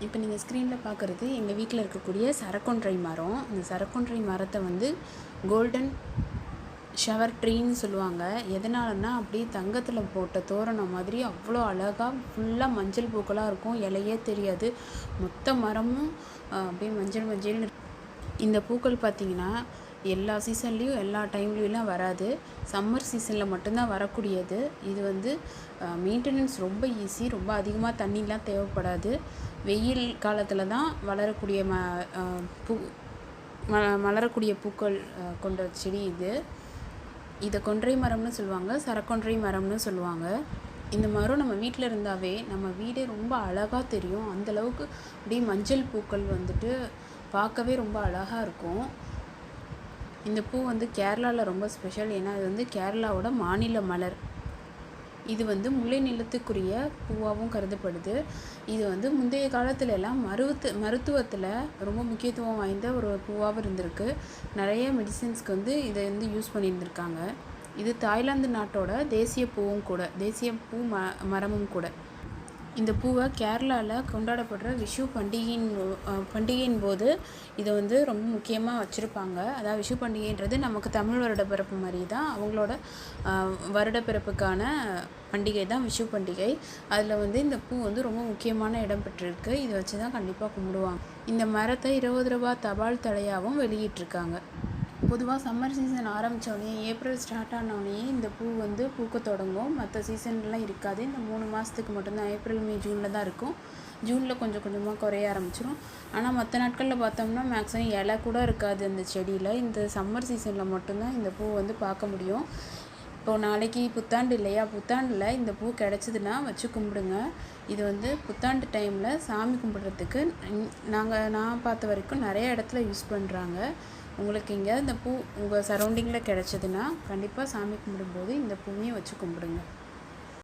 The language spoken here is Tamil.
இப்போ நீங்கள் ஸ்க்ரீனில் பார்க்குறது எங்கள் வீட்டில் இருக்கக்கூடிய சரக்கொன்றை மரம். இந்த சரக்கொன்றை மரத்தை வந்து கோல்டன் ஷவர் ட்ரீன்னு சொல்லுவாங்க. எதனாலன்னா அப்படியே தங்கத்தில் போட்ட தோரணம் மாதிரி அவ்வளோ அழகாக ஃபுல்லாக மஞ்சள் பூக்களாக இருக்கும். இலையே தெரியாது. மொத்த மரமும் அப்படியே மஞ்சள் மஞ்சள்னு. இந்த பூக்கள் பார்த்திங்கன்னா எல்லா சீசன்லேயும் எல்லா டைம்லேயும்லாம் வராது. சம்மர் சீசனில் மட்டும்தான் வரக்கூடியது. இது வந்து மெயின்டெனன்ஸ் ரொம்ப ஈஸி. ரொம்ப அதிகமாக தண்ணிலாம் தேவைப்படாது. வெயில் காலத்தில் தான் வளரக்கூடிய மலரக்கூடிய பூக்கள் கொண்ட செடி இது. இதை கொன்றை மரம்னு சொல்லுவாங்க, சரக்கொன்றை மரம்னு சொல்லுவாங்க. இந்த மரம் நம்ம வீட்டில் இருந்தாவே நம்ம வீடே ரொம்ப அழகாக தெரியும். அந்தளவுக்கு அப்படியே மஞ்சள் பூக்கள் வந்துட்டு பார்க்கவே ரொம்ப அழகாக இருக்கும். இந்த பூ வந்து கேரளாவில் ரொம்ப ஸ்பெஷல். ஏன்னா இது வந்து கேரளாவோட மாநில மலர். இது வந்து முல்லை நிலத்துக்குரிய பூவாகவும் கருதப்படுது. இது வந்து முந்தைய காலத்துல எல்லாம் மருத்துவத்தில் ரொம்ப முக்கியத்துவம் வாய்ந்த ஒரு பூவாகவும் இருந்திருக்கு. நிறைய மெடிசின்ஸ்க்கு வந்து இதை வந்து யூஸ் பண்ணியிருந்திருக்காங்க. இது தாய்லாந்து நாட்டோட தேசிய பூவும் கூட, தேசிய பூ மரமும் கூட. இந்த பூவை கேரளாவில் கொண்டாடப்படுற விஷு பண்டிகையின் போது இதை வந்து ரொம்ப முக்கியமாக வச்சுருப்பாங்க. அதாவது விஷு பண்டிகைன்றது நமக்கு தமிழ் வருடப்பிறப்பு மாதிரி தான். அவங்களோட வருடப்பிறப்புக்கான பண்டிகை தான் விஷு பண்டிகை. அதில் வந்து இந்த பூ வந்து ரொம்ப முக்கியமான இடம் பெற்றிருக்கு. இதை வச்சு தான் கண்டிப்பாக கும்பிடுவாங்க. இந்த மரத்தை 20 ரூபா தபால் தலையாகவும் வெளியிட்டிருக்காங்க. பொதுவாக சம்மர் சீசன் ஆரம்பித்தோடனே, ஏப்ரல் ஸ்டார்ட் ஆனோடனே இந்த பூ வந்து பூக்க தொடங்கும். மற்ற சீசன்லாம் இருக்காது. இந்த 3 மாதத்துக்கு மட்டும்தான். ஏப்ரல், மே, ஜூனில் தான் இருக்கும். ஜூனில் கொஞ்சம் கொஞ்சமாக குறைய ஆரம்பிச்சிடும். ஆனால் மற்ற நாட்களில் பார்த்தோம்னா மேக்ஸிமம் இலை கூட இருக்காது அந்த செடியில். இந்த சம்மர் சீசனில் மட்டும்தான் இந்த பூ வந்து பார்க்க முடியும். இப்போது நாளைக்கு புத்தாண்டு இல்லையா? புத்தாண்டில் இந்த பூ கிடச்சிதுன்னா வச்சு கும்பிடுங்க. இது வந்து புத்தாண்டு டைமில் சாமி கும்பிட்றதுக்கு நான் பார்த்த வரைக்கும் நிறைய இடத்துல யூஸ் பண்ணுறாங்க. உங்களுக்கு எங்கேயாவது இந்த பூ உங்கள் சரௌண்டிங்கில் கிடச்சிதுன்னா கண்டிப்பாக சாமி கும்பிடும்போது இந்த பூவையும் வச்சு கும்பிடுங்க.